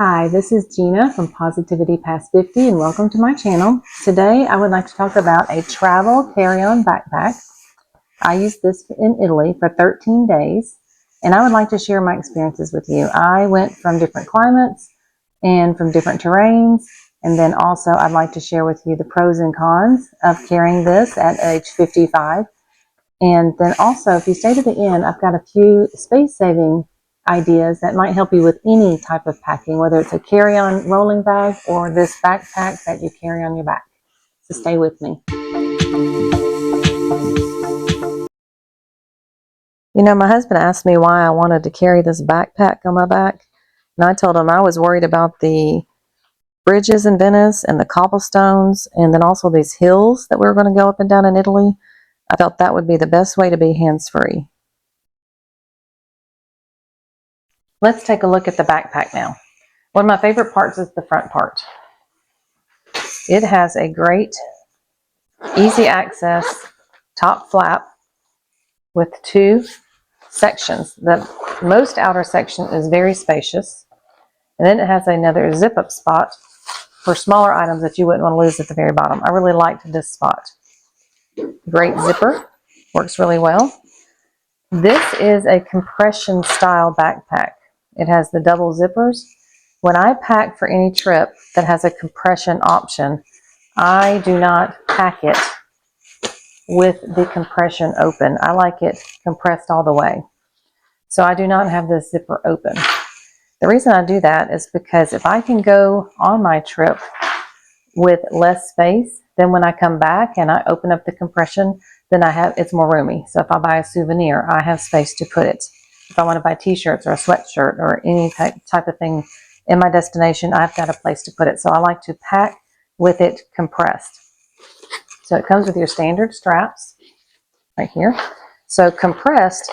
Hi, this is Gina from Positivity Past 50 and welcome to my channel. Today I would like to talk about a travel carry-on backpack. I used this in Italy for 13 days and I would like to share my experiences with you. I went from different climates and from different terrains, and then also I'd like to share with you the pros and cons of carrying this at age 55. And then also, if you stay to the end, I've got a few space-saving ideas that might help you with any type of packing, whether it's a carry-on rolling bag or this backpack that you carry on your back. So stay with me. You know, my husband asked me why I wanted to carry this backpack on my back, and I told him I was worried about the bridges in Venice and the cobblestones, and then also these hills that we were going to go up and down in Italy. I felt that would be the best way to be hands-free. Let's take a look at the backpack now. One of my favorite parts is the front part. It has a great, easy access top flap with two sections. The most outer section is very spacious, and then it has another zip-up spot for smaller items that you wouldn't want to lose at the very bottom. I really liked this spot. Great zipper, works really well. This is a compression style backpack. It has the double zippers. When I pack for any trip that has a compression option, I do not pack it with the compression open. I like it compressed all the way. So I do not have the zipper open. The reason I do that is because if I can go on my trip with less space, then when I come back and I open up the compression, then it's more roomy. So if I buy a souvenir, I have space to put it. If I want to buy t-shirts or a sweatshirt or any type of thing in my destination, I've got a place to put it. So I like to pack with it compressed. So it comes with your standard straps right here. So compressed,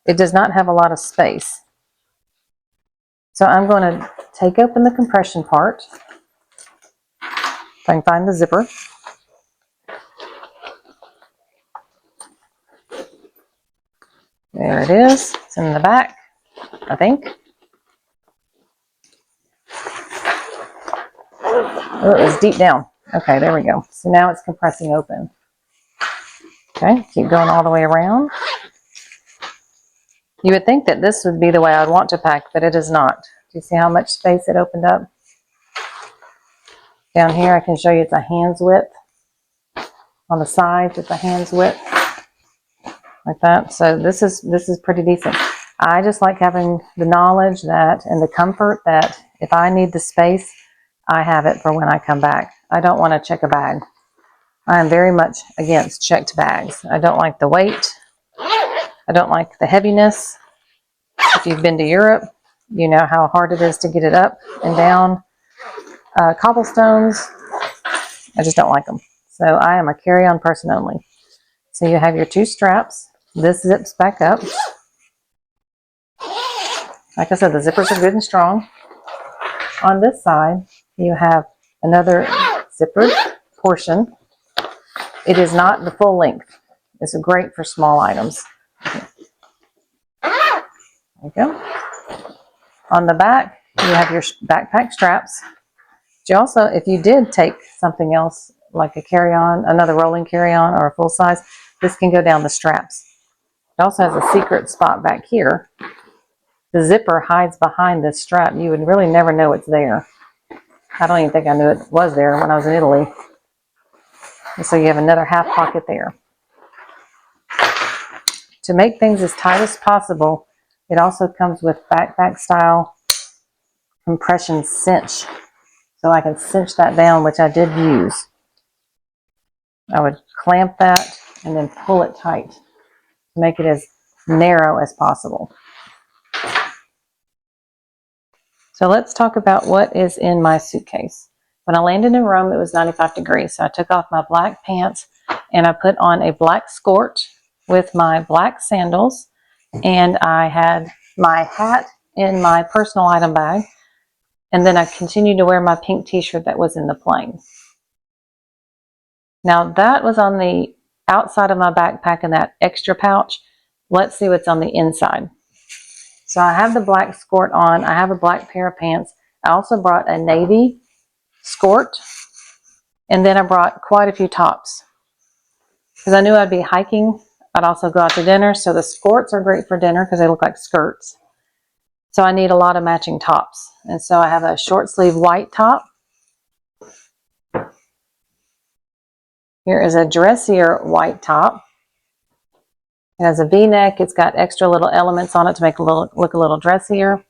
it does not have a lot of space. So I'm going to take open the compression part. If I can find the zipper. There it is. It's in the back, I think. Oh, it was deep down. Okay, there we go. So now it's compressing open. Okay, keep going all the way around. You would think that this would be the way I'd want to pack, but it is not. Do you see how much space it opened up? Down here, I can show you it's a hand's width. On the sides, it's a hand's width. Like that. So this is pretty decent. I just like having the knowledge that and the comfort that if I need the space, I have it for when I come back. I don't want to check a bag. I am very much against checked bags. I don't like the weight. I don't like the heaviness. If you've been to Europe, you know how hard it is to get it up and down. Cobblestones, I just don't like them. So I am a carry-on person only. So you have your two straps. This zips back up. Like I said, the zippers are good and strong. On this side, you have another zippered portion. It is not the full length. It's great for small items. There you go. On the back, you have your backpack straps. But you also, if you did take something else, like a carry-on, another rolling carry-on or a full size, this can go down the straps. It also has a secret spot back here. The zipper hides behind this strap. You would really never know it's there. I don't even think I knew it was there when I was in Italy. And so you have another half pocket there. To make things as tight as possible, it also comes with backpack style compression cinch. So I can cinch that down, which I did use. I would clamp that and then pull it tight to make it as narrow as possible. So let's talk about what is in my suitcase. When I landed in Rome, it was 95 degrees. So I took off my black pants and I put on a black skirt with my black sandals. And I had my hat in my personal item bag. And then I continued to wear my pink t-shirt that was in the plane. Now that was on the outside of my backpack in that extra pouch. Let's see what's on the inside. So I have the black skirt on. I have a black pair of pants. I also brought a navy skirt. And then I brought quite a few tops. Because I knew I'd be hiking. I'd also go out to dinner. So the skirts are great for dinner because they look like skirts. So I need a lot of matching tops. And so I have a short sleeve white top. Here is a dressier white top. It has a V-neck. It's got extra little elements on it to make it look a little dressier.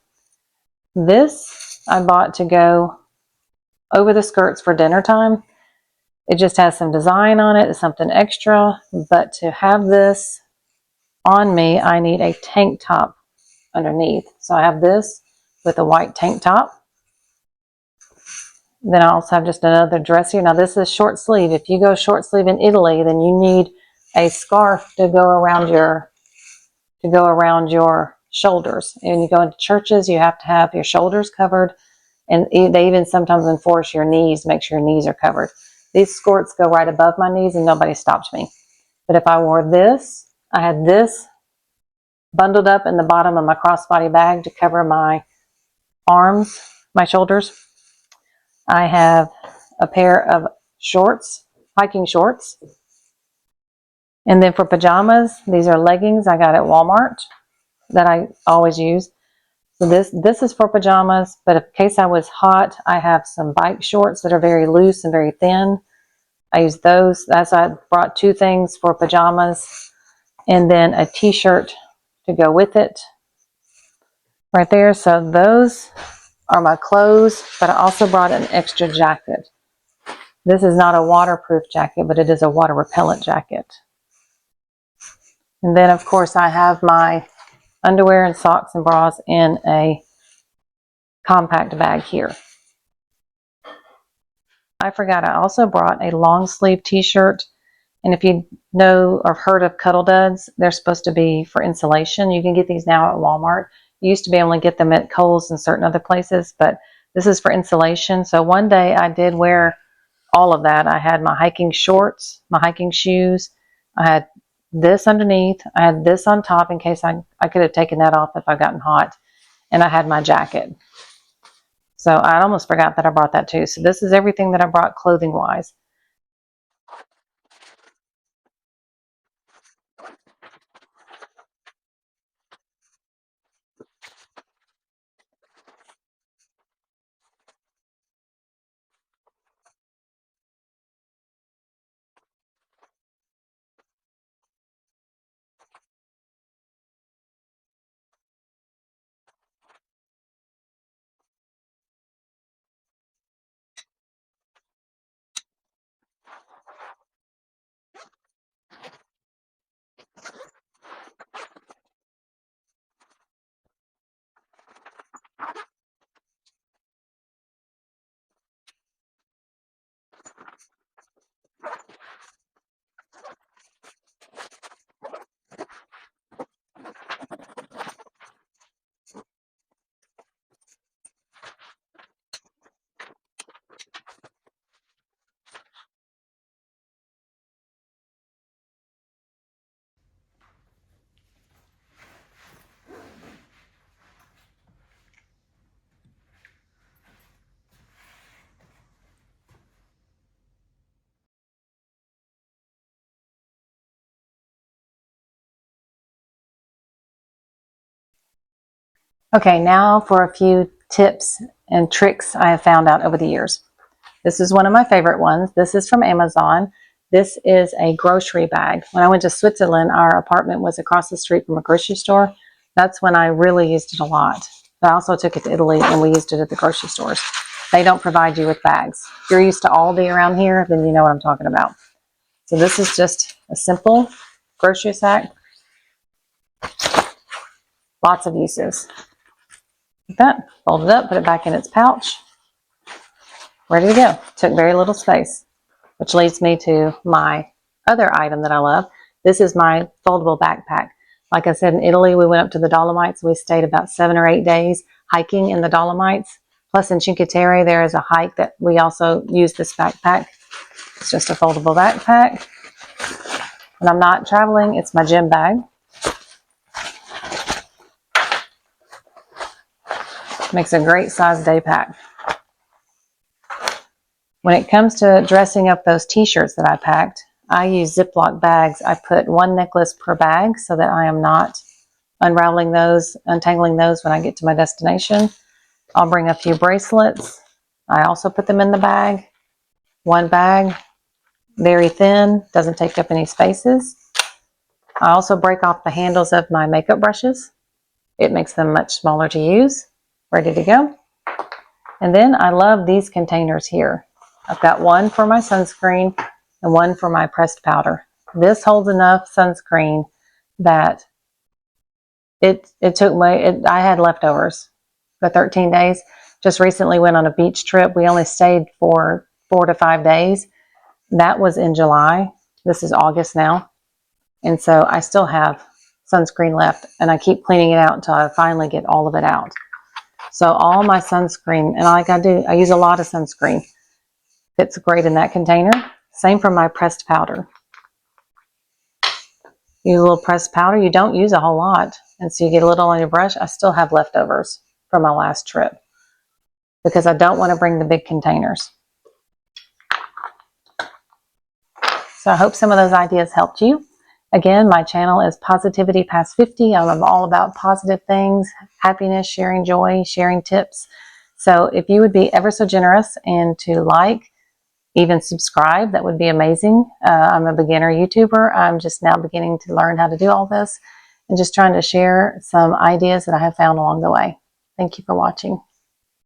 This I bought to go over the skirts for dinner time. It just has some design on it. It's something extra. But to have this on me, I need a tank top underneath. So I have this with a white tank top. Then I also have just another dress here. Now this is short sleeve. If you go short sleeve in Italy, then you need a scarf to go around your shoulders. And when you go into churches, you have to have your shoulders covered, and they even sometimes enforce your knees, make sure your knees are covered. These skirts go right above my knees and nobody stopped me. But if I wore this, I had this bundled up in the bottom of my crossbody bag to cover my arms, my shoulders. I have a pair of shorts, hiking shorts. And then for pajamas, these are leggings I got at Walmart that I always use. So this is for pajamas, but in case I was hot, I have some bike shorts that are very loose and very thin. I use those. That's why I brought two things for pajamas and then a t-shirt to go with it right there. So those are my clothes, but I also brought an extra jacket. This is not a waterproof jacket, but it is a water repellent jacket. And then of course I have my underwear and socks and bras in a compact bag here. I forgot I also brought a long sleeve t-shirt. And if you know or heard of cuddle duds, they're supposed to be for insulation. You can get these now at Walmart. You used to be able to get them at Kohl's and certain other places, but this is for insulation. So one day I did wear all of that. I had my hiking shorts, my hiking shoes. I had this underneath. I had this on top in case I could have taken that off if I gotten hot. And I had my jacket. So I almost forgot that I brought that too. So this is everything that I brought clothing wise. Okay, now for a few tips and tricks I have found out over the years. This is one of my favorite ones. This is from Amazon. This is a grocery bag. When I went to Switzerland, our apartment was across the street from a grocery store. That's when I really used it a lot. But I also took it to Italy and we used it at the grocery stores. They don't provide you with bags. If you're used to Aldi around here, then you know what I'm talking about. So this is just a simple grocery sack. Lots of uses. Like that, fold it up, put it back in its pouch. Ready to go. Took very little space, which leads me to my other item that I love. This is my foldable backpack. Like I said, in Italy, we went up to the Dolomites. We stayed about 7 or 8 days hiking in the Dolomites. Plus in Cinque Terre, there is a hike that we also use this backpack. It's just a foldable backpack. When I'm not traveling, it's my gym bag. Makes a great size day pack. When it comes to dressing up those t-shirts that I packed, I use Ziploc bags. I put one necklace per bag so that I am not unraveling those, untangling those when I get to my destination. I'll bring a few bracelets. I also put them in the bag. One bag, very thin, doesn't take up any spaces. I also break off the handles of my makeup brushes. It makes them much smaller to use. Ready to go. And then I love these containers here. I've got one for my sunscreen and one for my pressed powder. This holds enough sunscreen that I had leftovers for 13 days. Just recently went on a beach trip. We only stayed for 4 to 5 days. That was in July. This is August now. And so I still have sunscreen left, and I keep cleaning it out until I finally get all of it out. So all my sunscreen, and like I use a lot of sunscreen. Fits great in that container. Same for my pressed powder. Use a little pressed powder. You don't use a whole lot, and so you get a little on your brush. I still have leftovers from my last trip because I don't want to bring the big containers. So I hope some of those ideas helped you. Again, my channel is Positivity Past 50. I'm all about positive things, happiness, sharing joy, sharing tips. So if you would be ever so generous and to like, even subscribe, that would be amazing. I'm a beginner YouTuber. I'm just now beginning to learn how to do all this and just trying to share some ideas that I have found along the way. Thank you for watching.